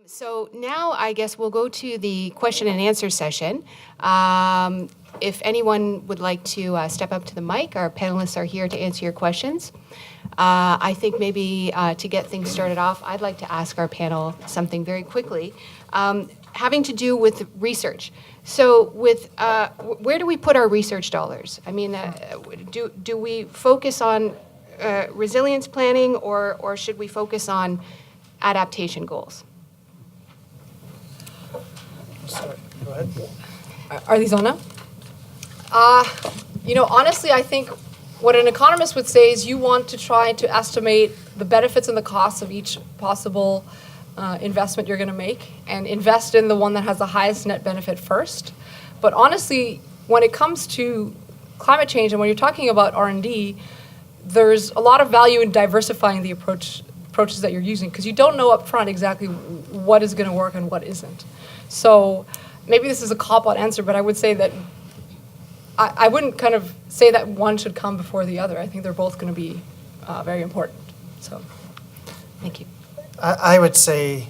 So now I guess we'll go to the question and answer session. If anyone would like to step up to the mic, our panelists are here to answer your questions. I think maybe to get things started off, I'd like to ask our panel something very quickly, having to do with research. So with, where do we put our research dollars? I mean, do we focus on resilience planning or should we focus on adaptation goals? Sorry, go ahead. Are these on now? Honestly, I think what an economist would say is you want to try to estimate the benefits and the costs of each possible investment you're going to make and invest in the one that has the highest net benefit first. But honestly, when it comes to climate change and when you're talking about R&D, there's a lot of value in diversifying the approaches that you're using because you don't know up front exactly what is going to work and what isn't. So maybe this is a cop-out answer, but I would say that I wouldn't kind of say that one should come before the other. I think they're both going to be very important. So, thank you. I would say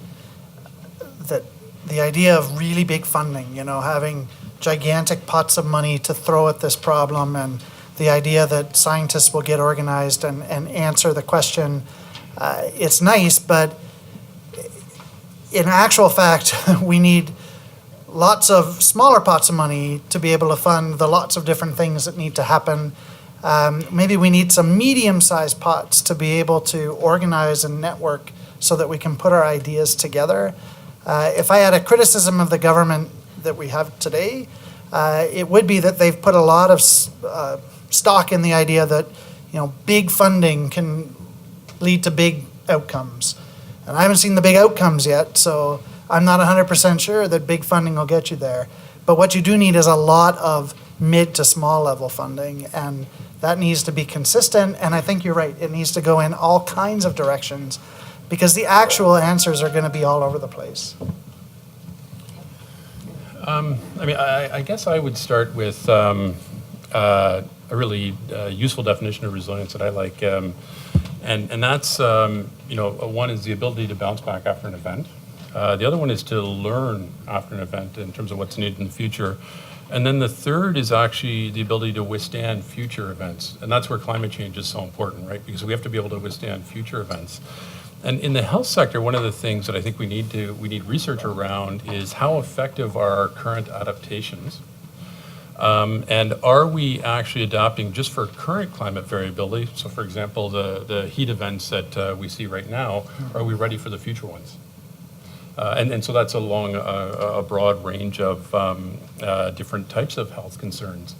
that the idea of really big funding, having gigantic pots of money to throw at this problem, and the idea that scientists will get organized and answer the question, it's nice, but in actual fact, we need lots of smaller pots of money to be able to fund the lots of different things that need to happen. Maybe we need some medium-sized pots to be able to organize and network so that we can put our ideas together. If I had a criticism of the government that we have today, it would be that they've put a lot of stock in the idea that big funding can lead to big outcomes. And I haven't seen the big outcomes yet, so I'm not 100% sure that big funding will get you there. But what you do need is a lot of mid to small level funding, and that needs to be consistent. And I think you're right, it needs to go in all kinds of directions because the actual answers are going to be all over the place. I guess I would start with a really useful definition of resilience that I like. And that's, one is the ability to bounce back after an event. The other one is to learn after an event in terms of what's needed in the future. And then the third is actually the ability to withstand future events. And that's where climate change is so important, right? Because we have to be able to withstand future events. And in the health sector, one of the things that I think we need research around is how effective are our current adaptations? And are we actually adapting just for current climate variability? So for example, the heat events that we see right now, are we ready for the future ones? And so that's along a broad range of different types of health concerns.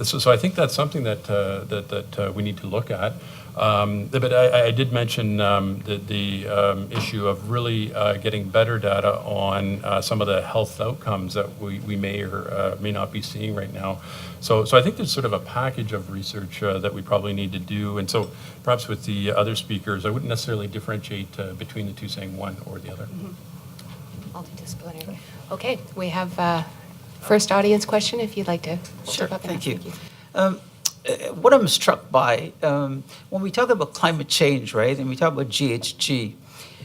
So I think that's something that we need to look at. But I did mention the issue of really getting better data on some of the health outcomes that we may or may not be seeing right now. So I think there's sort of a package of research that we probably need to do. And so perhaps with the other speakers, I wouldn't necessarily differentiate between the two, saying one or the other. Mm-hmm. Multidisciplinary. Okay, we have first audience question if you'd like to step up. Thank you. What I'm struck by, when we talk about climate change, right, and we talk about GHG,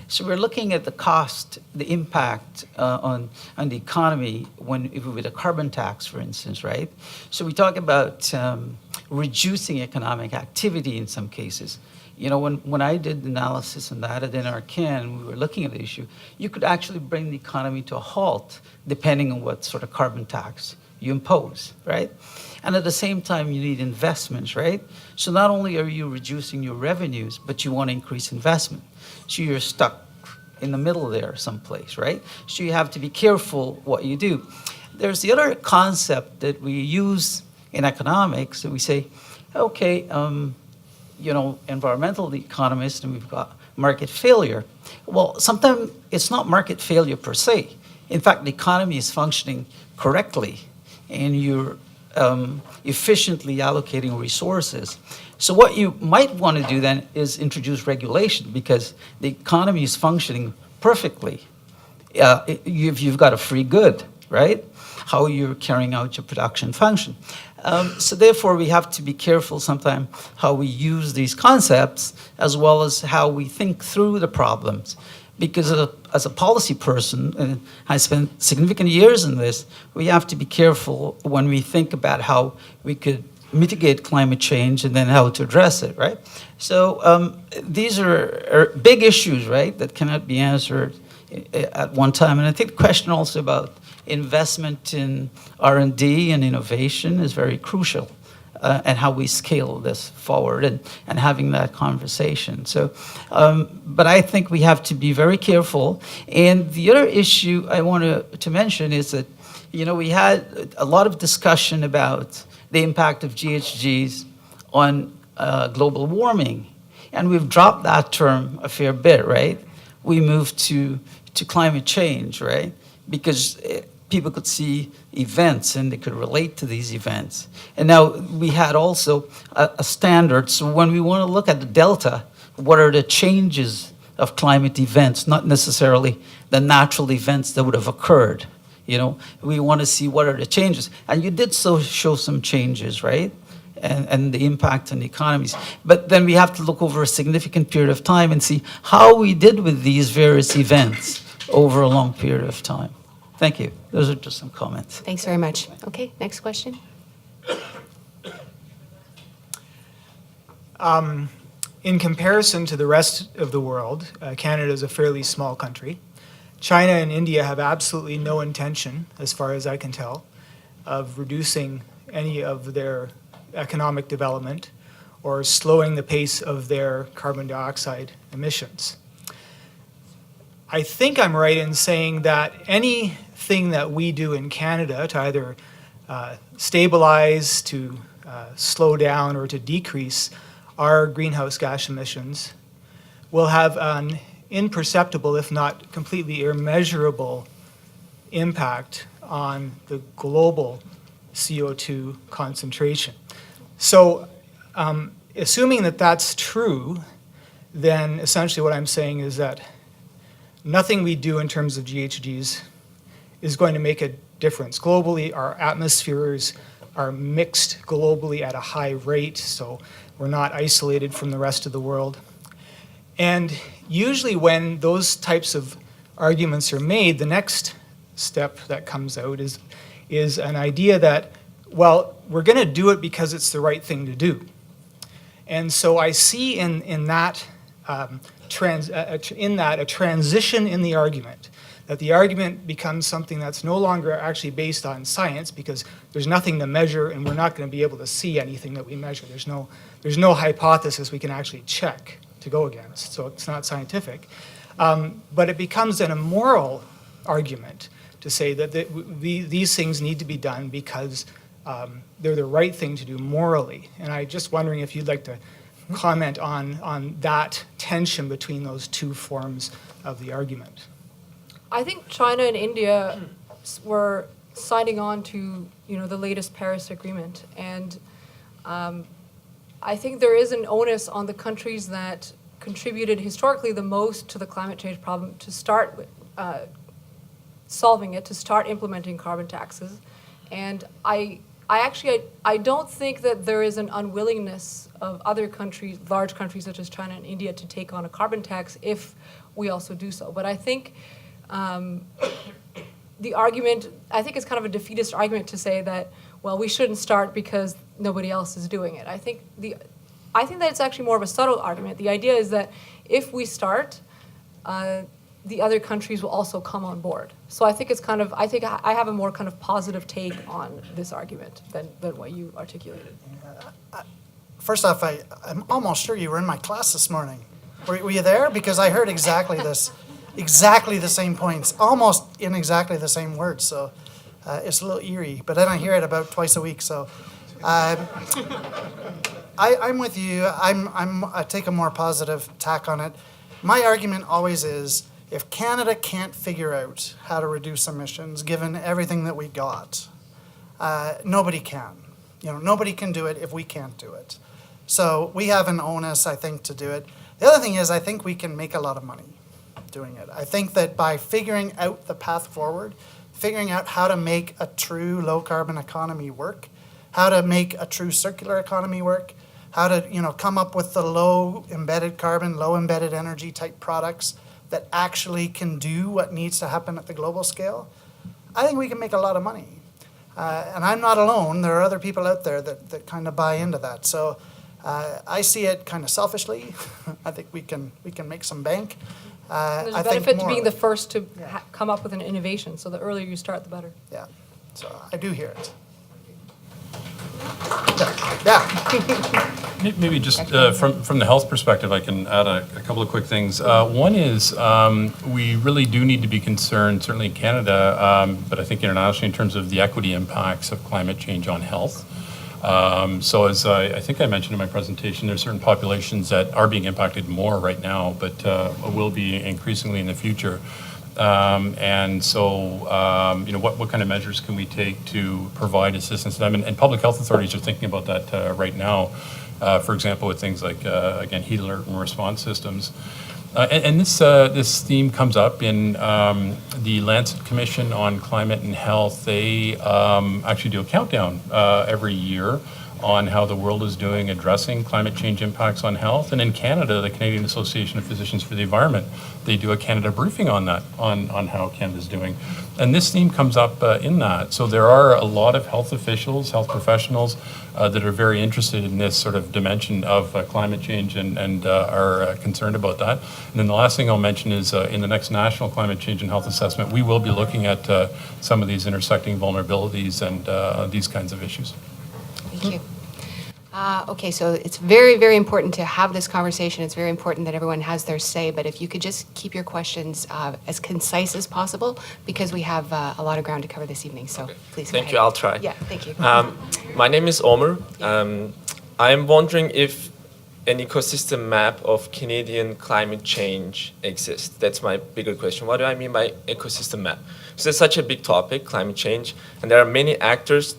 so we're looking at the cost, the impact on the economy with a carbon tax, for instance, right? So we talk about reducing economic activity in some cases. When I did the analysis on that at NRCan, we were looking at the issue, you could actually bring the economy to a halt depending on what sort of carbon tax you impose, right? And at the same time, you need investments, right? So not only are you reducing your revenues, but you want to increase investment. So you're stuck in the middle there someplace, right? So you have to be careful what you do. There's the other concept that we use in economics, and we say, okay, environmental economists, and we've got market failure. Well, sometimes it's not market failure per se. In fact, the economy is functioning correctly, and you're efficiently allocating resources. So what you might want to do then is introduce regulation because the economy is functioning perfectly. You've got a free good, right? How you're carrying out your production function. So therefore, we have to be careful sometimes how we use these concepts as well as how we think through the problems. because as a policy person, and I spent significant years in this, we have to be careful when we think about how we could mitigate climate change and then how to address it, right? So these are big issues, right, that cannot be answered at one time. And I think the question also about investment in R&D and innovation is very crucial, and how we scale this forward and having that conversation. So, but I think we have to be very careful. And the other issue I want to mention is that, we had a lot of discussion about the impact of GHGs on global warming. And we've dropped that term a fair bit, right? We moved to climate change, right? Because people could see events and they could relate to these events. And now we had also a standard. So when we want to look at the delta, what are the changes of climate events, not necessarily the natural events that would have occurred. We want to see what are the changes. And you did show some changes, right? And the impact on the economies. But then we have to look over a significant period of time and see how we did with these various events over a long period of time. Thank you. Those are just some comments. Thanks very much. Okay, next question. In comparison to the rest of the world, Canada is a fairly small country. China and India have absolutely no intention, as far as I can tell, of reducing any of their economic development or slowing the pace of their carbon dioxide emissions. I think I'm right in saying that anything that we do in Canada to either stabilize, to slow down, or to decrease our greenhouse gas emissions will have an imperceptible, if not completely immeasurable, impact on the global CO2 concentration. So assuming that that's true, then essentially what I'm saying is that nothing we do in terms of GHGs is going to make a difference. Globally, our atmospheres are mixed globally at a high rate, so we're not isolated from the rest of the world. And usually when those types of arguments are made, the next step that comes out is an idea that, well, we're going to do it because it's the right thing to do. And so I see in that a transition in the argument, that the argument becomes something that's no longer actually based on science because there's nothing to measure and we're not going to be able to see anything that we measure. There's no hypothesis we can actually check to go against, so it's not scientific. But it becomes then a moral argument to say that these things need to be done because they're the right thing to do morally. And I'm just wondering if you'd like to comment on that tension between those two forms of the argument. I think China and India were signing on to the latest Paris Agreement, and I think there is an onus on the countries that contributed historically the most to the climate change problem to start solving it, to start implementing carbon taxes. And I don't think that there is an unwillingness of other countries, large countries such as China and India, to take on a carbon tax if we also do so. But I think the argument, I think it's kind of a defeatist argument to say that, well, we shouldn't start because nobody else is doing it. I think that it's actually more of a subtle argument. The idea is that if we start, the other countries will also come on board. So I think I have a more kind of positive take on this argument than what you articulated. First off, I'm almost sure you were in my class this morning. Were you there? Because I heard exactly this, exactly the same points, almost in exactly the same words. So it's a little eerie, but then I hear it about twice a week. So I'm with you. I take a more positive tack on it. My argument always is, if Canada can't figure out how to reduce emissions, given everything that we got, nobody can. Nobody can do it if we can't do it. So we have an onus, I think, to do it. The other thing is, I think we can make a lot of money doing it. I think that by figuring out the path forward, figuring out how to make a true low-carbon economy work, how to make a true circular economy work, how to come up with the low embedded carbon, low embedded energy type products that actually can do what needs to happen at the global scale, I think we can make a lot of money. And I'm not alone. There are other people out there that kind of buy into that. So I see it kind of selfishly. I think we can make some bank. There's I a think benefit to more being of the it. first to come up with an innovation. So the earlier you start, the better. Yeah. So I do hear it. Yeah. Maybe just from the health perspective, I can add a couple of quick things. One is we really do need to be concerned, certainly in Canada, but I think internationally, in terms of the equity impacts of climate change on health. So as I think I mentioned in my presentation, there are certain populations that are being impacted more right now, but will be increasingly in the future. And so, what kind of measures can we take to provide assistance to them? And public health authorities are thinking about that right now, for example, with things like, again, heat alert and response systems. And this theme comes up in the Lancet Commission on Climate and Health. They actually do a countdown every year on how the world is doing addressing climate change impacts on health. And in Canada, the Canadian Association of Physicians for the Environment, they do a Canada briefing on that, on how Canada's doing. And this theme comes up in that. So there are a lot of health officials, health professionals that are very interested in this sort of dimension of climate change and are concerned about that. And then the last thing I'll mention is in the next National Climate Change and Health Assessment, we will be looking at some of these intersecting vulnerabilities and these kinds of issues. Thank you. Okay, so it's very, very important to have this conversation. It's very important that everyone has their say, but if you could just keep your questions as concise as possible, because we have a lot of ground to cover this evening, so please go Thank ahead. you, I'll try. Yeah, thank you. My name is Omer. I'm wondering if an ecosystem map of Canadian climate change exists. That's my bigger question. What do I mean by ecosystem map? So it's such a big topic, climate change, and there are many actors.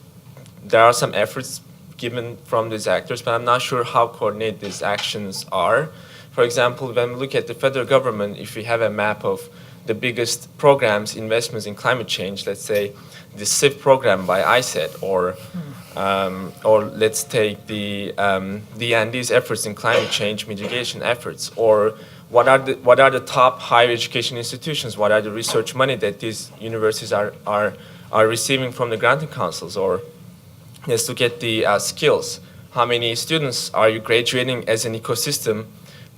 There are some efforts given from these actors, but I'm not sure how coordinated these actions are. For example, when we look at the federal government, if we have a map of the biggest programs, investments in climate change, let's say the SIF program by ISET, or let's take the Andes efforts in climate change mitigation efforts, or what are the top higher education institutions? What are the research money that these universities are receiving from the granting councils? Or let's look at the skills. How many students are you graduating as an ecosystem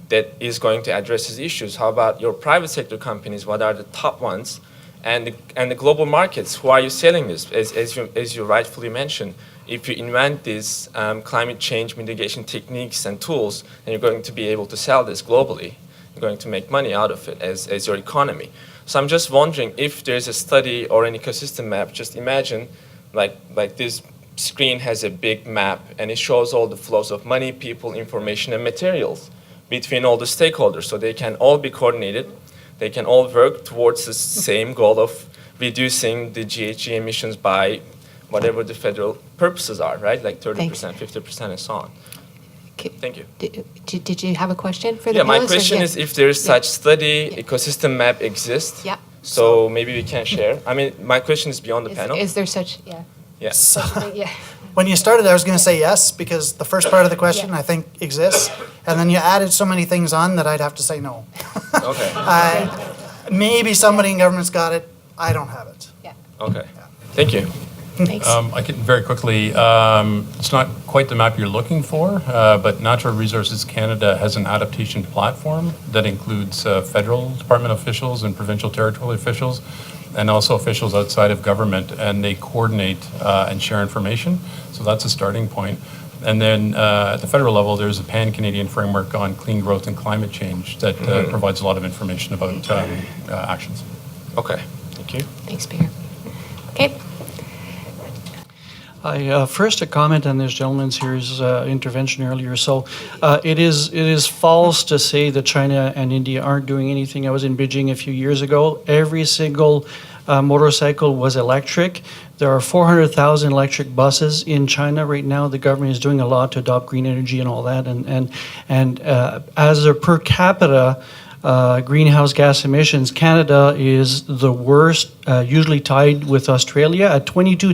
that is going to address these issues? How about your private sector companies? What are the top ones? And the global markets, who are you selling this? As you rightfully mentioned, if you invent these climate change mitigation techniques and tools, then you're going to be able to sell this globally. You're going to make money out of it as your economy. So I'm just wondering if there's a study or an ecosystem map. Just imagine like this screen has a big map and it shows all the flows of money, people, information, and materials between all the stakeholders, so they can all be coordinated. They can all work towards the same goal of reducing the GHG emissions by whatever the federal purposes are, right? Like 30%, 50%, and so on. Thank you. Did you have a question for the Yeah, my panelists, or- question is if there is such study, ecosystem map exists. Yeah. So maybe we can share. I mean, my question is beyond the panel. Is there such, yeah. Yes. So, Yeah. when you started, I was going to say yes, because the first part of the question, I think, exists. And then you added so many things on that I'd have to say no. Okay. Maybe somebody in government's got it. I don't have it. Yeah. Okay. Thank you. Thanks. I can very quickly, it's not quite the map you're looking for, but Natural Resources Canada has an adaptation platform that includes federal department officials and provincial territorial officials, and also officials outside of government, and they coordinate and share information. So that's a starting point. And then at the federal level, there's a pan-Canadian framework on clean growth and climate change that provides a lot of information about actions. Okay. Thank you. Thanks, Peter. Okay. First, a comment on this gentleman's here's intervention earlier. So it is false to say that China and India aren't doing anything. I was in Beijing a few years ago. Every single motorcycle was electric. There are 400,000 electric buses in China right now. The government is doing a lot to adopt green energy and all that. And as a per capita greenhouse gas emissions, Canada is the worst, usually tied with Australia at 22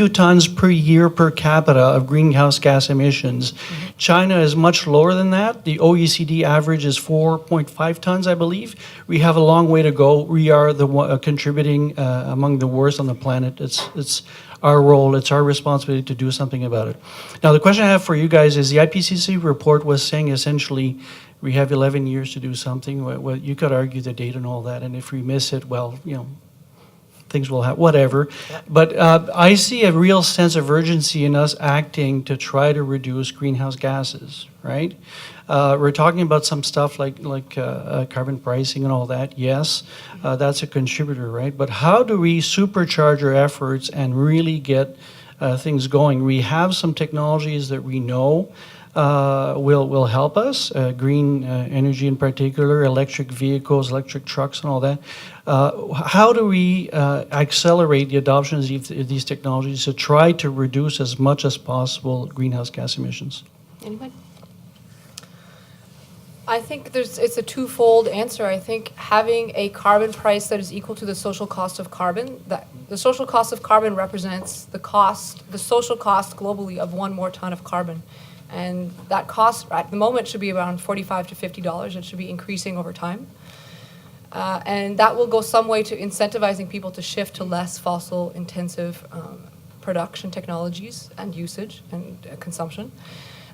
tons per year per capita of greenhouse gas emissions. China is much lower than that. The OECD average is 4.5 tons, I believe. We have a long way to go. We are contributing among the worst on the planet. It's our role, it's our responsibility to do something about it. Now, the question I have for you guys is the IPCC report was saying essentially we have 11 years to do something. Well, you could argue the date and all that, and if we miss it, well, things will happen, whatever. But I see a real sense of urgency in us acting to try to reduce greenhouse gases, right? We're talking about some stuff like carbon pricing and all that. Yes, that's a contributor, right? But how do we supercharge our efforts and really get things going? We have some technologies that we know will help us, green energy in particular, electric vehicles, electric trucks and all that. How do we accelerate the adoption of these technologies to try to reduce as much as possible greenhouse gas emissions? Anyone? I think it's a twofold answer. I think having a carbon price that is equal to the social cost of carbon, that the social cost of carbon represents the social cost globally of one more ton of carbon. And that cost at the moment should be around $45 to $50. It should be increasing over time. And that will go some way to incentivizing people to shift to less fossil intensive production technologies and usage and consumption.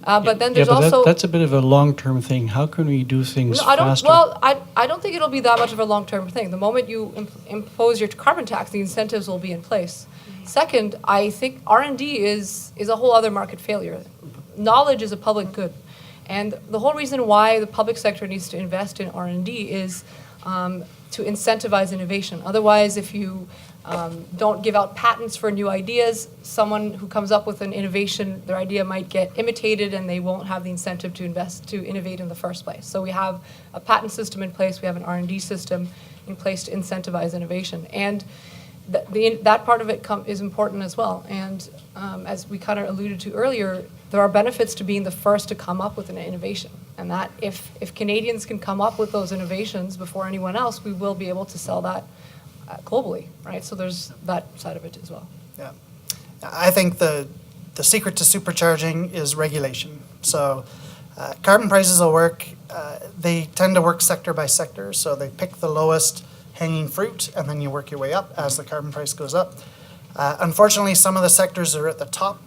But then there's also... that's a bit of a long-term thing. How can we do things faster? I don't think it'll be that much of a long-term thing. The moment you impose your carbon tax, the incentives will be in place. Second, I think R&D is a whole other market failure. Knowledge is a public good. And the whole reason why the public sector needs to invest in R&D is to incentivize innovation. Otherwise, if you don't give out patents for new ideas, someone who comes up with an innovation, their idea might get imitated and they won't have the incentive to innovate in the first place. So we have a patent system in place, we have an R&D system in place to incentivize innovation. And that part of it is important as well. And as we kind of alluded to earlier, there are benefits to being the first to come up with an innovation. And that if Canadians can come up with those innovations before anyone else, we will be able to sell that globally, right? So there's that side of it as well. Yeah. I think the secret to supercharging is regulation. So carbon prices will work. They tend to work sector by sector. So they pick the lowest hanging fruit, and then you work your way up as the carbon price goes up. Unfortunately, some of the sectors that are at the top,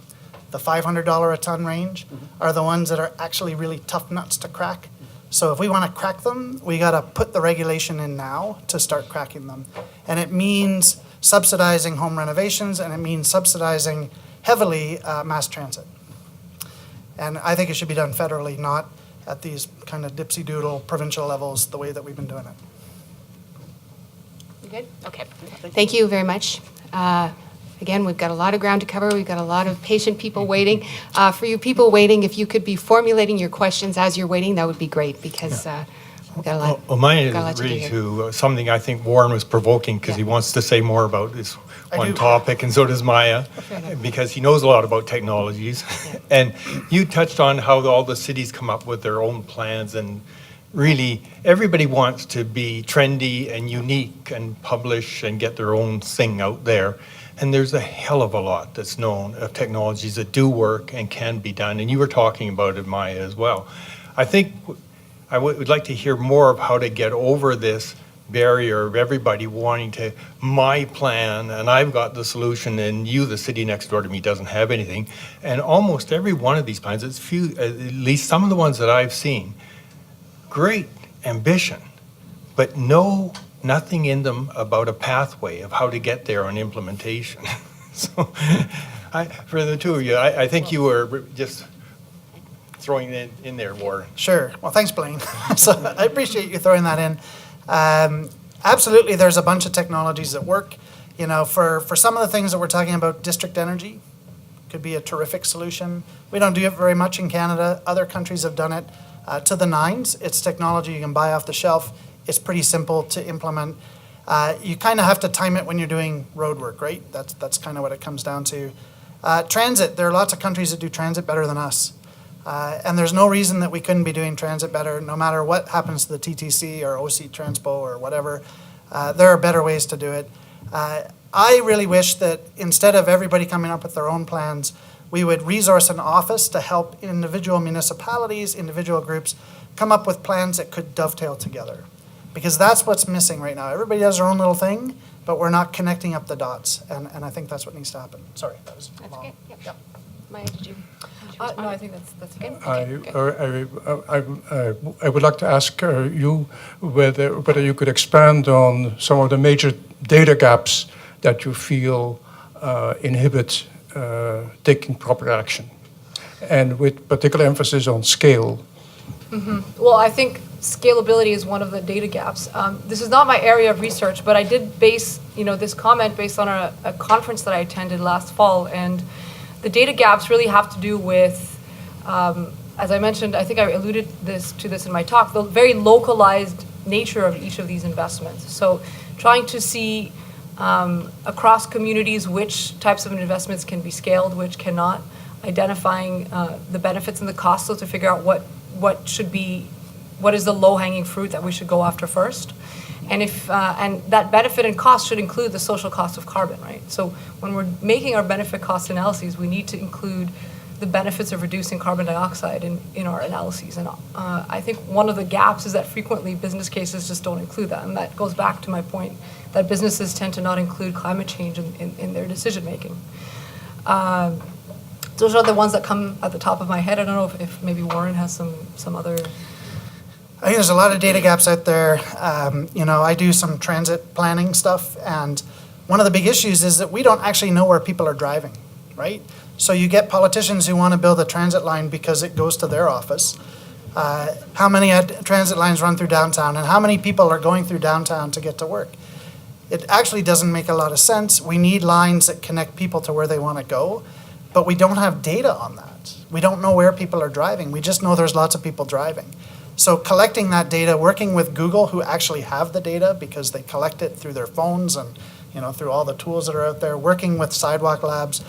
the $500 a ton range, are the ones that are actually really tough nuts to crack. So if we want to crack them, we got to put the regulation in now to start cracking them. And it means subsidizing home renovations, and it means subsidizing heavily mass transit. And I think it should be done federally, not at these kind of dipsy-doodle provincial levels the way that we've been doing it. You good? Okay. Thank you very much. Again, we've got a lot of ground to cover. We've got a lot of patient people waiting. For you people waiting, if you could be formulating your questions as you're waiting, that would be great, because we've got a lot. Well, mine got a lot is to do really here. to something I think Warren was provoking, because he wants to say more about this one topic, and so does Maya, because he knows a lot about technologies. And you touched on how all the cities come up with their own plans, and really everybody wants to be trendy and unique and publish and get their own thing out there. And there's a hell of a lot that's known of technologies that do work and can be done. And you were talking about it, Maya, as well. I think I would like to hear more of how to get over this barrier of everybody wanting to, my plan, and I've got the solution, and you, the city next door to me, doesn't have anything. And almost every one of these plans, at least some of the ones that I've seen, great ambition, but nothing in them about a pathway of how to get there on implementation. So for the two of you, I think you were just throwing it in there, Warren. Sure. Well, thanks, Blaine. So I appreciate you throwing that in. Absolutely, there's a bunch of technologies that work. You know, for some of the things that we're talking about, district energy could be a terrific solution. We don't do it very much in Canada. Other countries have done it to the nines. It's technology you can buy off the shelf. It's pretty simple to implement. You kind of have to time it when you're doing road work, right? That's kind of what it comes down to. Transit, there are lots of countries that do transit better than us. And there's no reason that we couldn't be doing transit better, no matter what happens to the TTC or OC Transpo or whatever. There are better ways to do it. I really wish that instead of everybody coming up with their own plans, we would resource an office to help individual municipalities, individual groups, come up with plans that could dovetail together. Because that's what's missing right now. Everybody does their own little thing, but we're not connecting up the dots. And I think that's what needs to happen. Sorry, that was That's long. okay. Yep. Maya, did you respond? No, I think that's okay. I would like to ask you whether you could expand on some of the major data gaps that you feel inhibit taking proper action, and with particular emphasis on scale. Well, I think scalability is one of the data gaps. This is not my area of research, but I did base, this comment based on a conference that I attended last fall, and the data gaps really have to do with, as I mentioned, I think I alluded to this in my talk, the very localized nature of each of these investments. So trying to see across communities which types of investments can be scaled, which cannot, identifying the benefits and the costs, so to figure out what is the low-hanging fruit that we should go after first. And and that benefit and cost should include the social cost of carbon, right? So when we're making our benefit cost analyses, we need to include the benefits of reducing carbon dioxide in our analyses. And I think one of the gaps is that frequently business cases just don't include that. And that goes back to my point that businesses tend to not include climate change in their decision making. Those are the ones that come at the top of my head. I don't know if maybe Warren has some other. I think there's a lot of data gaps out there. I do some transit planning stuff, and one of the big issues is that we don't actually know where people are driving, right? So you get politicians who want to build a transit line because it goes to their office. How many transit lines run through downtown, and how many people are going through downtown to get to work? It actually doesn't make a lot of sense. We need lines that connect people to where they want to go, but we don't have data on that. We don't know where people are driving. We just know there's lots of people driving. So collecting that data, working with Google, who actually have the data because they collect it through their phones and through all the tools that are out there, working with Sidewalk Labs,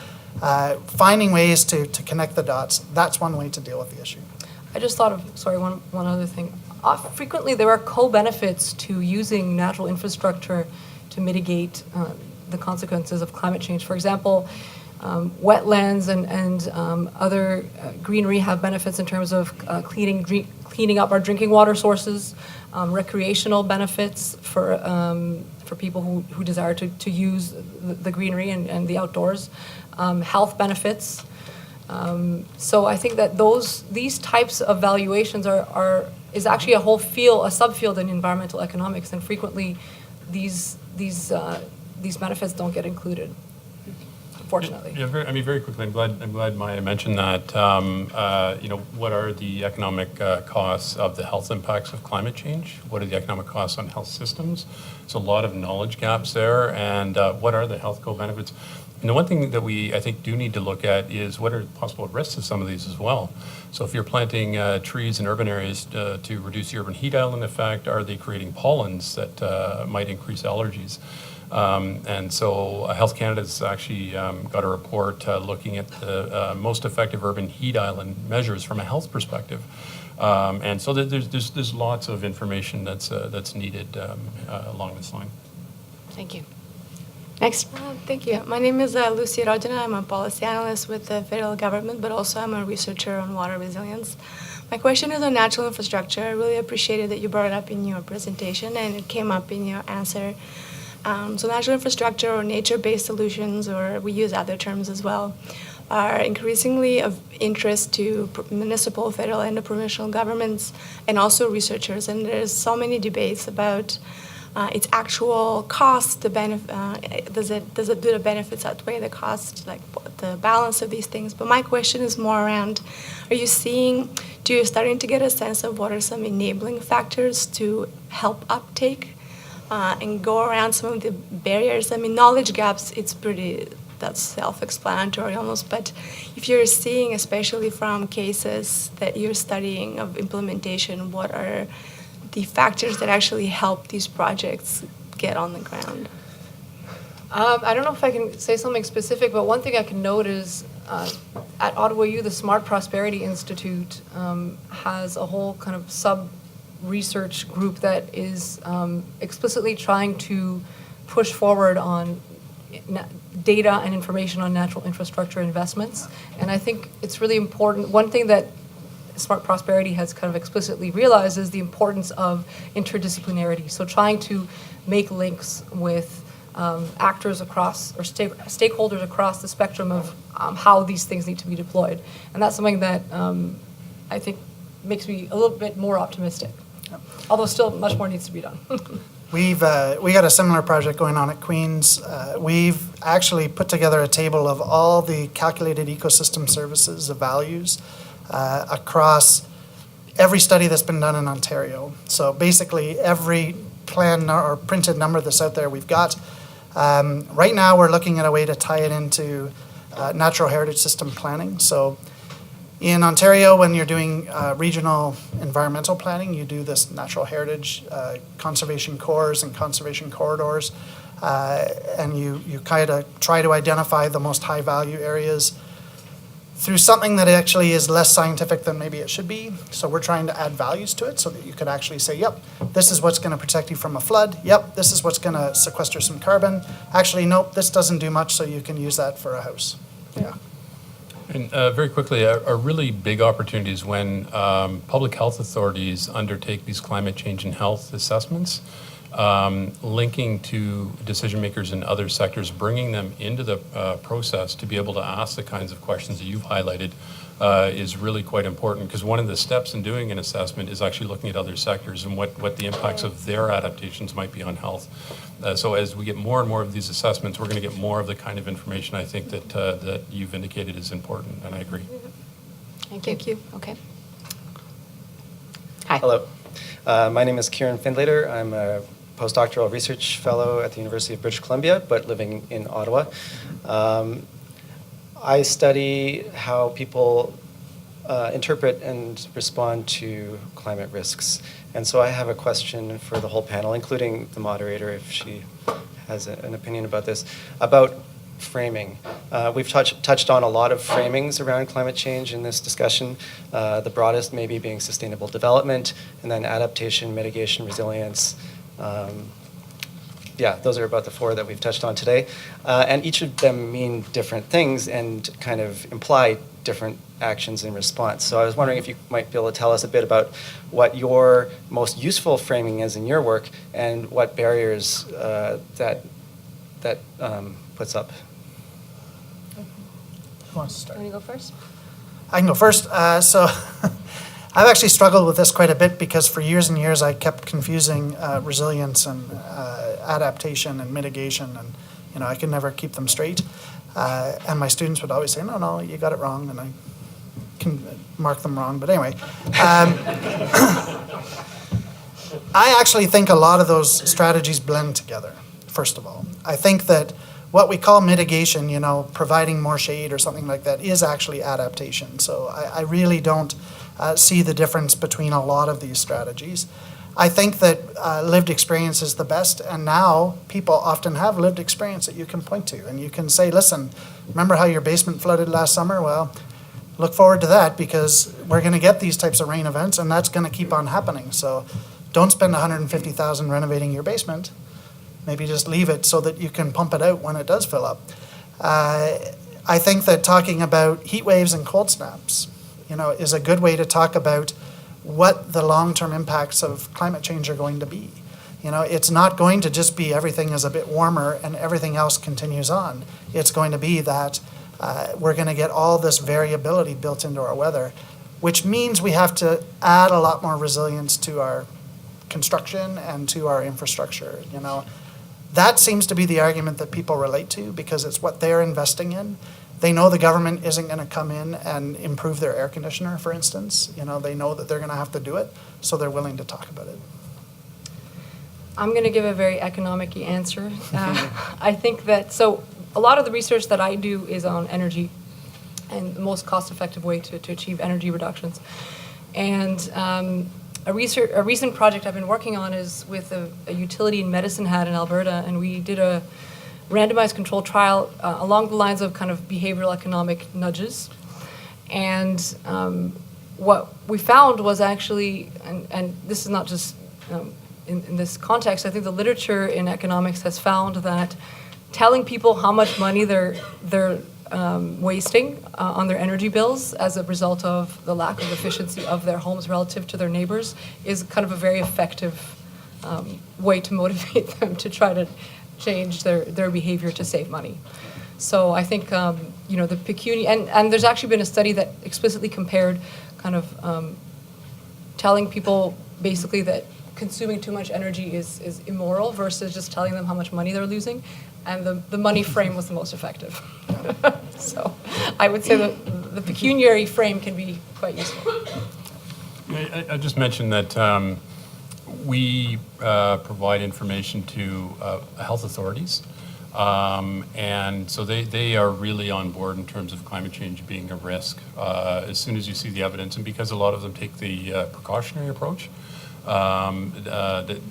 finding ways to connect the dots. That's one way to deal with the issue. I just thought of, one other thing. Frequently there are co-benefits to using natural infrastructure to mitigate the consequences of climate change. For example, wetlands and other greenery have benefits in terms of cleaning up our drinking water sources, recreational benefits for people who desire to use the greenery and the outdoors, health benefits. So I think that these types of valuations is actually a whole field, a subfield in environmental economics, and frequently these benefits don't get included. Fortunately. Yeah, very quickly, I'm glad Maya mentioned that. What are the economic costs of the health impacts of climate change? What are the economic costs on health systems? There's a lot of knowledge gaps there, and what are the health co-benefits? And the one thing that I think do need to look at is what are possible risks of some of these as well. So if you're planting trees in urban areas to reduce the urban heat island effect, are they creating pollens that might increase allergies? And so Health Canada's actually got a report looking at the most effective urban heat island measures from a health perspective. And so there's lots of information that's needed along this line. Thank you. Next. Thank you. My name is Lucy Rodina. I'm a policy analyst with the federal government, but also I'm a researcher on water resilience. My question is on natural infrastructure. I really appreciated that you brought it up in your presentation, and it came up in your answer. So natural infrastructure or nature-based solutions, or we use other terms as well, are increasingly of interest to municipal, federal, and provincial governments, and also researchers. And there's so many debates about its actual cost, the does it do the benefits outweigh the cost, like the balance of these things. But my question is more around, do you starting to get a sense of what are some enabling factors to help uptake and go around some of the barriers? I mean, knowledge gaps, that's self-explanatory almost, but if you're seeing, especially from cases that you're studying of implementation, what are the factors that actually help these projects get on the ground? I don't know if I can say something specific, but one thing I can note is at Ottawa U, the Smart Prosperity Institute has a whole kind of sub-research group that is explicitly trying to push forward on data and information on natural infrastructure investments. And I think it's really important. One thing that Smart Prosperity has kind of explicitly realized is the importance of interdisciplinarity. So trying to make links with actors across, or stakeholders across the spectrum of how these things need to be deployed. And that's something that I think makes me a little bit more optimistic. Although still much more needs to be done. We got a similar project going on at Queen's. We've actually put together a table of all the calculated ecosystem services of values across every study that's been done in Ontario. So basically every plan or printed number that's out there we've got. Right now we're looking at a way to tie it into natural heritage system planning. So in Ontario, when you're doing regional environmental planning, you do this natural heritage conservation cores and conservation corridors, and you kind of try to identify the most high value areas through something that actually is less scientific than maybe it should be. So we're trying to add values to it so that you could actually say, yep, this is what's going to protect you from a flood. Yep, this is what's going to sequester some carbon. Actually, nope, this doesn't do much, so you can use that for a house. Yeah. And very quickly, a really big opportunity is when public health authorities undertake these climate change and health assessments, linking to decision makers in other sectors, bringing them into the process to be able to ask the kinds of questions that you've highlighted is really quite important, because one of the steps in doing an assessment is actually looking at other sectors and what the impacts of their adaptations might be on health. So as we get more and more of these assessments, we're going to get more of the kind of information I think that you've indicated is important, and I agree. Thank you. Okay. Hi. Hello. My name is Kieran Findlater. I'm a postdoctoral research fellow at the University of British Columbia, but living in Ottawa. I study how people interpret and respond to climate risks. And so I have a question for the whole panel, including the moderator, if she has an opinion about this, about framing. We've touched on a lot of framings around climate change in this discussion, the broadest maybe being sustainable development, and then adaptation, mitigation, resilience. Yeah, those are about the four that we've touched on today. And each of them mean different things and kind of imply different actions in response. So I was wondering if you might be able to tell us a bit about what your most useful framing is in your work and what barriers that puts up. Who wants to start? You want to go first? I can go first. So I've actually struggled with this quite a bit because for years and years I kept confusing resilience and adaptation and mitigation, and I could never keep them straight. And my students would always say, no, you got it wrong, and I can mark them wrong. But anyway, I actually think a lot of those strategies blend together, first of all. I think that what we call mitigation, providing more shade or something like that, is actually adaptation. So I really don't see the difference between a lot of these strategies. I think that lived experience is the best, and now people often have lived experience that you can point to, and you can say, listen, remember how your basement flooded last summer? Well, look forward to that, because we're going to get these types of rain events, and that's going to keep on happening. So don't spend $150,000 renovating your basement. Maybe just leave it so that you can pump it out when it does fill up. I think that talking about heat waves and cold snaps, is a good way to talk about what the long-term impacts of climate change are going to be. It's not going to just be everything is a bit warmer and everything else continues on. It's going to be that we're going to get all this variability built into our weather, which means we have to add a lot more resilience to our construction and to our infrastructure. That seems to be the argument that people relate to because it's what they're investing in. They know the government isn't going to come in and improve their air conditioner, for instance. They know that they're going to have to do it, so they're willing to talk about it. I'm going to give a very economic-y answer. I think that, so a lot of the research that I do is on energy and the most cost-effective way to achieve energy reductions. And a recent project I've been working on is with a utility in Medicine Hat in Alberta, and we did a randomized controlled trial along the lines of kind of behavioral economic nudges. And what we found was actually, and this is not just in this context, I think the literature in economics has found that telling people how much money they're wasting on their energy bills as a result of the lack of efficiency of their homes relative to their neighbors is kind of a very effective way to motivate them to try to change their behavior to save money. So I think the pecuniary, and there's actually been a study that explicitly compared kind of telling people basically that consuming too much energy is immoral versus just telling them how much money they're losing, and the money frame was the most effective. So I would say the pecuniary frame can be quite useful. I just mentioned that we provide information to health authorities. And so they are really on board in terms of climate change being a risk as soon as you see the evidence. And because a lot of them take the precautionary approach, the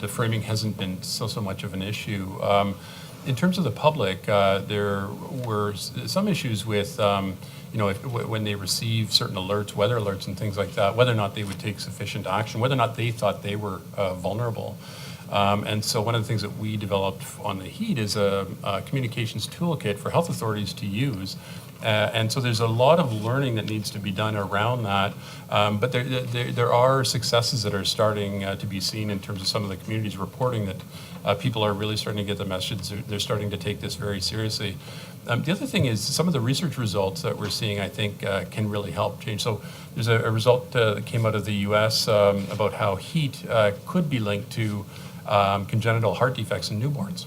framing hasn't been so much of an issue. In terms of the public, there were some issues with, when they receive certain alerts, weather alerts and things like that, whether or not they would take sufficient action, whether or not they thought they were vulnerable. And so one of the things that we developed on the heat is a communications toolkit for health authorities to use. And so there's a lot of learning that needs to be done around that. But there are successes that are starting to be seen in terms of some of the communities reporting that people are really starting to get the message. They're starting to take this very seriously. The other thing is some of the research results that we're seeing, I think, can really help change. So there's a result that came out of the US about how heat could be linked to congenital heart defects in newborns.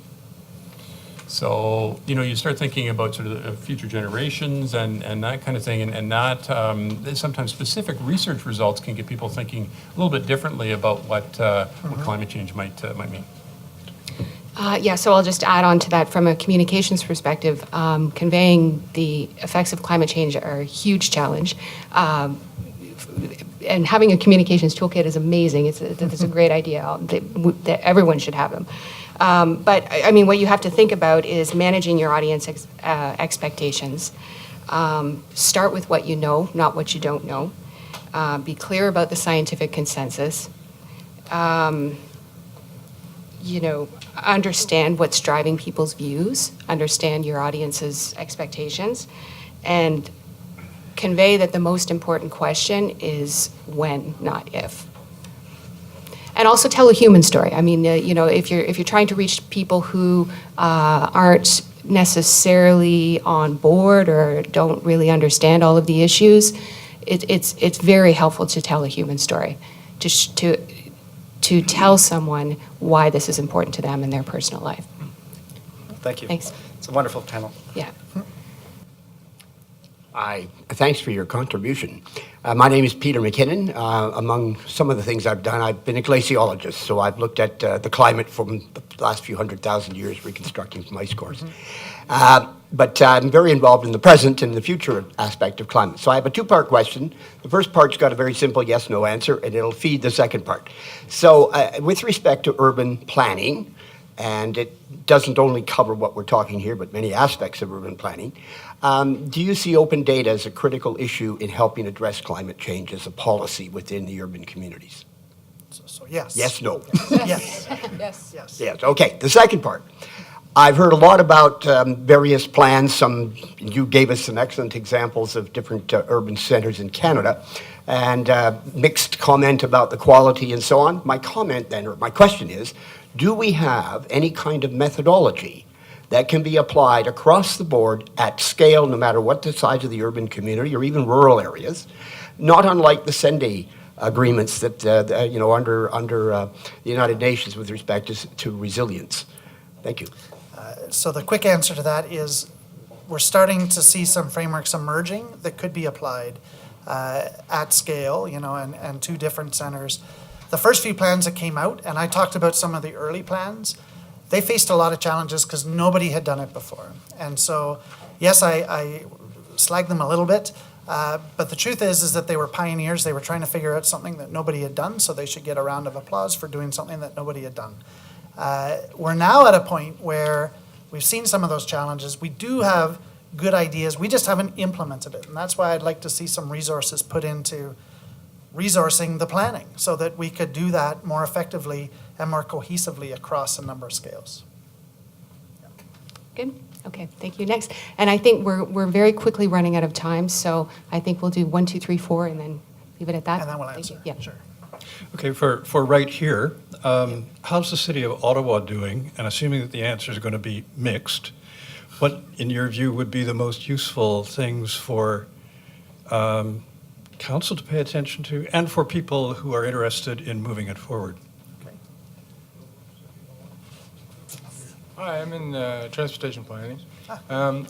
So, you start thinking about sort of the future generations and that kind of thing, and that sometimes specific research results can get people thinking a little bit differently about what climate change might mean. So I'll just add on to that from a communications perspective. Conveying the effects of climate change are a huge challenge. And having a communications toolkit is amazing. It's a great idea. That everyone should have them. But I mean, what you have to think about is managing your audience expectations. Start with what you know, not what you don't know. Be clear about the scientific consensus. Understand what's driving people's views. Understand your audience's expectations, and convey that the most important question is when, not if. And also tell a human story. I mean, if you're trying to reach people who aren't necessarily on board or don't really understand all of the issues, it's very helpful to tell a human story, to tell someone why this is important to them in their personal life. Thank you. Thanks. It's a wonderful panel. Yeah. Thanks for your contribution. My name is Peter McKinnon. Among some of the things I've done, I've been a glaciologist, so I've looked at the climate from the last few 100,000 years, reconstructing some ice cores. But I'm very involved in the present and the future aspect of climate. So I have a two-part question. The first part's got a very simple yes-no answer, and it'll feed the second part. So with respect to urban planning, and it doesn't only cover what we're talking here, but many aspects of urban planning, do you see open data as a critical issue in helping address climate change as a policy within the urban communities? So yes. Yes, no. Yes. Yes. Yes. Yes, okay. The second part. I've heard a lot about various plans. You gave us some excellent examples of different urban centers in Canada, and mixed comment about the quality and so on. My comment then, or my question is, do we have any kind of methodology that can be applied across the board at scale, no matter what the size of the urban community or even rural areas, not unlike the Sendai agreements that under the United Nations with respect to resilience? Thank you. So the quick answer to that is we're starting to see some frameworks emerging that could be applied at scale, and to different centers. The first few plans that came out, and I talked about some of the early plans, they faced a lot of challenges because nobody had done it before. And so, yes, I slagged them a little bit, but the truth is that they were pioneers. They were trying to figure out something that nobody had done, so they should get a round of applause for doing something that nobody had done. We're now at a point where We've seen some of those challenges. We do have good ideas. We just haven't implemented it. And that's why I'd like to see some resources put into resourcing the planning so that we could do that more effectively and more cohesively across a number of scales. Good? Okay, thank you. Next. And I think we're very quickly running out of time, so I think we'll do 1, 2, 3, 4, and then leave it at that. And then we'll Thank answer. you. Yeah. Sure. Okay, for right here, how's the city of Ottawa doing? And assuming that the answer is going to be mixed, what, in your view, would be the most useful things for council to pay attention to and for people who are interested in moving it forward? Hi, I'm in transportation planning.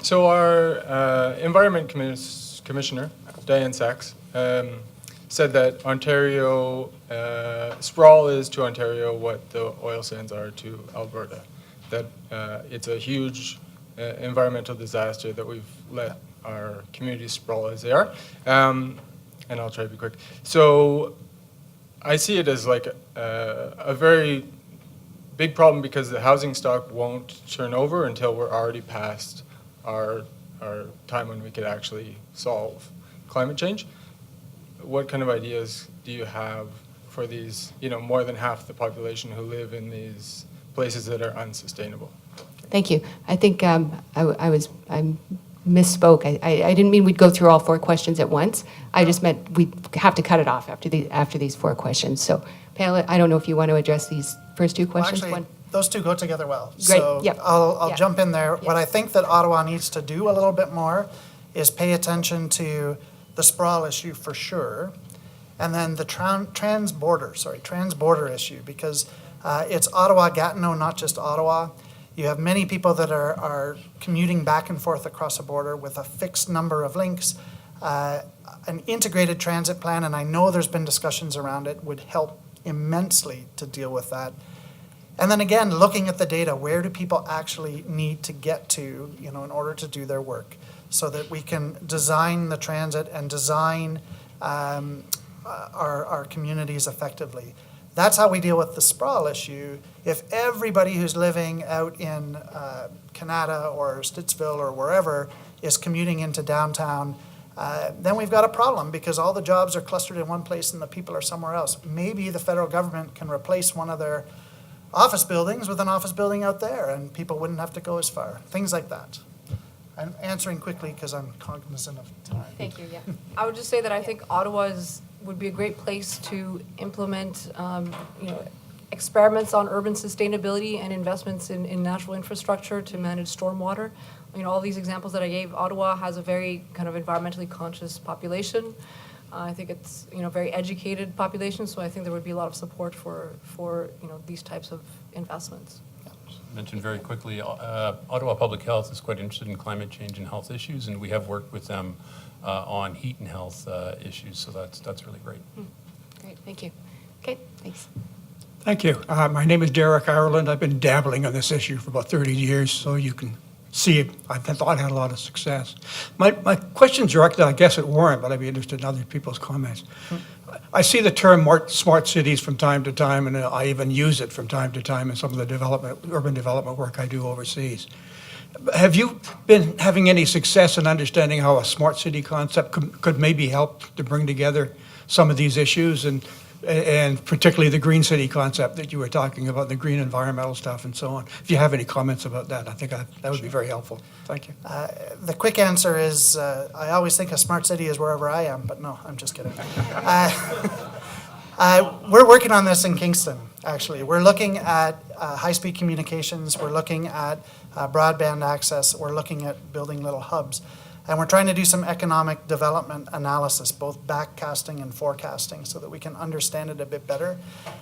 So our Environment Commissioner, Diane Sachs, said that Ontario, sprawl is to Ontario what the oil sands are to Alberta. That it's a huge environmental disaster that we've let our communities sprawl as they are. And I'll try to be quick. So I see it as like a very big problem because the housing stock won't turn over until we're already past our time when we could actually solve climate change. What kind of ideas do you have for these, more than half the population who live in these places that are unsustainable? Thank you. I think I misspoke. I didn't mean we'd go through all 4 questions at once. I just meant we'd have to cut it off after these 4 questions. So, panel, I don't know if you want to address these first 2 questions. Well, actually, those two go together well. Great. So Yep. I'll Yep. jump in there. Yep. What I think that Ottawa needs to do a little bit more is pay attention to the sprawl issue for sure, and then the trans-border issue, because it's Ottawa-Gatineau, not just Ottawa. You have many people that are commuting back and forth across a border with a fixed number of links. An integrated transit plan, and I know there's been discussions around it, would help immensely to deal with that. And then again, looking at the data, where do people actually need to get to, in order to do their work, so that we can design the transit and design our communities effectively. That's how we deal with the sprawl issue. If everybody who's living out in Canada or Stittsville or wherever is commuting into downtown, then we've got a problem because all the jobs are clustered in one place and the people are somewhere else. Maybe the federal government can replace one of their office buildings with an office building out there and people wouldn't have to go as far. Things like that. I'm answering quickly because I'm cognizant of time. Thank you, yeah. I would just say that I think Ottawa would be a great place to implement, experiments on urban sustainability and investments in natural infrastructure to manage stormwater. All these examples that I gave, Ottawa has a very kind of environmentally conscious population. I think it's, very educated population, so I think there would be a lot of support for these types of investments. Mentioned very quickly, Ottawa Public Health is quite interested in climate change and health issues, and we have worked with them on heat and health issues, so that's really great. Great, thank you. Okay, thanks. Thank you. My name is Derek Ireland. I've been dabbling on this issue for about 30 years, so you can see I thought I had a lot of success. My question's directed, I guess, at Warren, but I'd be interested in other people's comments. I see the term smart cities from time to time, and I even use it from time to time in some of the urban development work I do overseas. Have you been having any success in understanding how a smart city concept could maybe help to bring together some of these issues, and particularly the green city concept that you were talking about, the green environmental stuff and so on? If you have any comments about that, I think that would be very helpful. Thank you. The quick answer is I always think a smart city is wherever I am, but no, I'm just kidding. We're working on this in Kingston, actually. We're looking at high-speed communications. We're looking at broadband access. We're looking at building little hubs. And we're trying to do some economic development analysis, both backcasting and forecasting, so that we can understand it a bit better.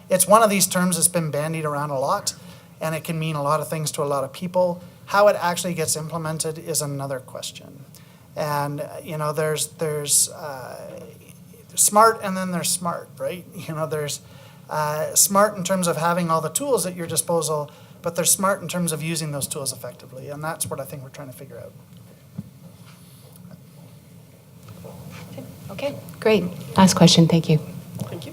It's one of these terms that's been bandied around a lot, and it can mean a lot of things to a lot of people. How it actually gets implemented is another question. And, there's smart and then there's smart, right? There's smart in terms of having all the tools at your disposal, but there's smart in terms of using those tools effectively. And that's what I think we're trying to figure out. Okay, great. Last question, thank you. Thank you.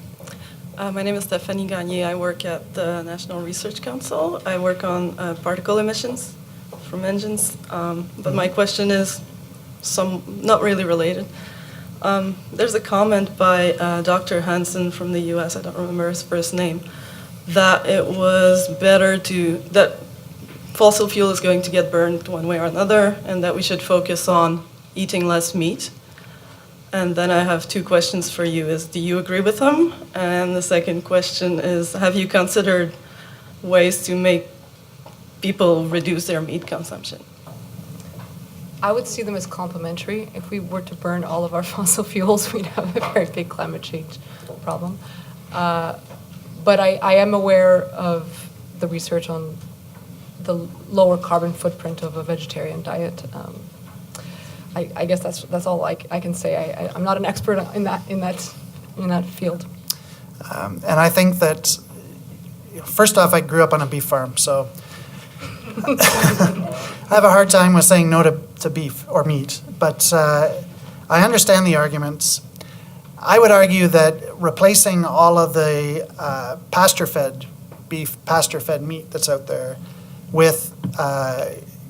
My name is Stephanie Gagné. I work at the National Research Council. I work on particle emissions from engines. But my question is not really related. There's a comment by Dr. Hansen from the US, I don't remember his first name, that it was better that fossil fuel is going to get burned one way or another, and that we should focus on eating less meat. And then I have two questions for you. Do you agree with him? And the second question is, have you considered ways to make people reduce their meat consumption? I would see them as complementary. If we were to burn all of our fossil fuels, we'd have a very big climate change problem. But I am aware of the research on the lower carbon footprint of a vegetarian diet. I guess that's all I can say. I'm not an expert in that field. And I think that, first off, I grew up on a beef farm, so I have a hard time with saying no to beef or meat. But I understand the arguments. I would argue that replacing all of the pasture-fed beef, pasture-fed meat that's out there with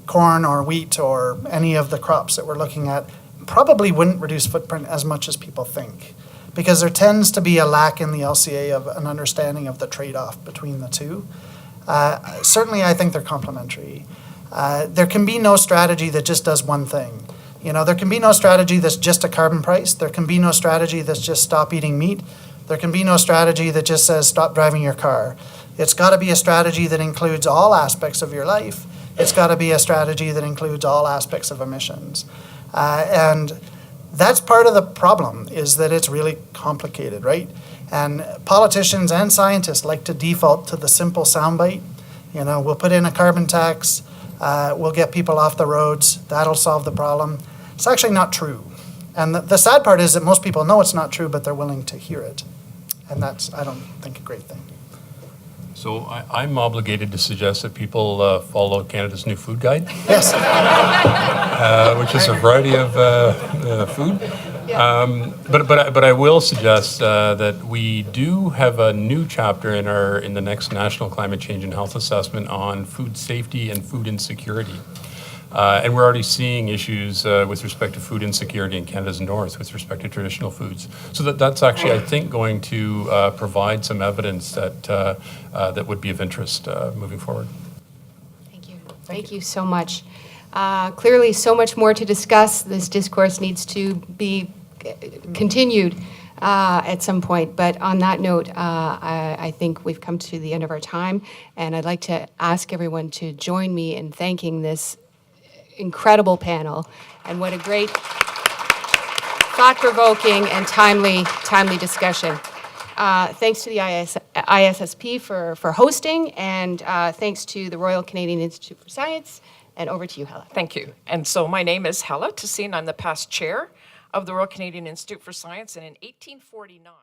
corn or wheat or any of the crops that we're looking at probably wouldn't reduce footprint as much as people think, because there tends to be a lack in the LCA of an understanding of the trade-off between the two. Certainly, I think they're complementary. There can be no strategy that just does one thing. There can be no strategy that's just a carbon price. There can be no strategy that's just stop eating meat. There can be no strategy that just says stop driving your car. It's got to be a strategy that includes all aspects of your life. It's got to be a strategy that includes all aspects of emissions. And that's part of the problem, is that it's really complicated, right? And politicians and scientists like to default to the simple soundbite. We'll put in a carbon tax, we'll get people off the roads, that'll solve the problem. It's actually not true. And the sad part is that most people know it's not true, but they're willing to hear it. And that's, I don't think, a great thing. So I'm obligated to suggest that people follow Canada's new food guide. Yes. Which is a variety of food. But I will suggest that we do have a new chapter in the next National Climate Change and Health Assessment on food safety and food insecurity. And we're already seeing issues with respect to food insecurity in Canada's north with respect to traditional foods. So that's actually, I think, going to provide some evidence that would be of interest moving forward. Thank you. Thank you so much. Clearly, so much more to discuss. This discourse needs to be continued at some point. But on that note, I think we've come to the end of our time, and I'd like to ask everyone to join me in thanking this incredible panel, and what a great, thought-provoking, and timely discussion. Thanks to the ISSP for hosting, and thanks to the Royal Canadian Institute for Science. And over to you, Hella. Thank you. And so my name is Hella Tessine. I'm the past chair of the Royal Canadian Institute for Science, and in 1849...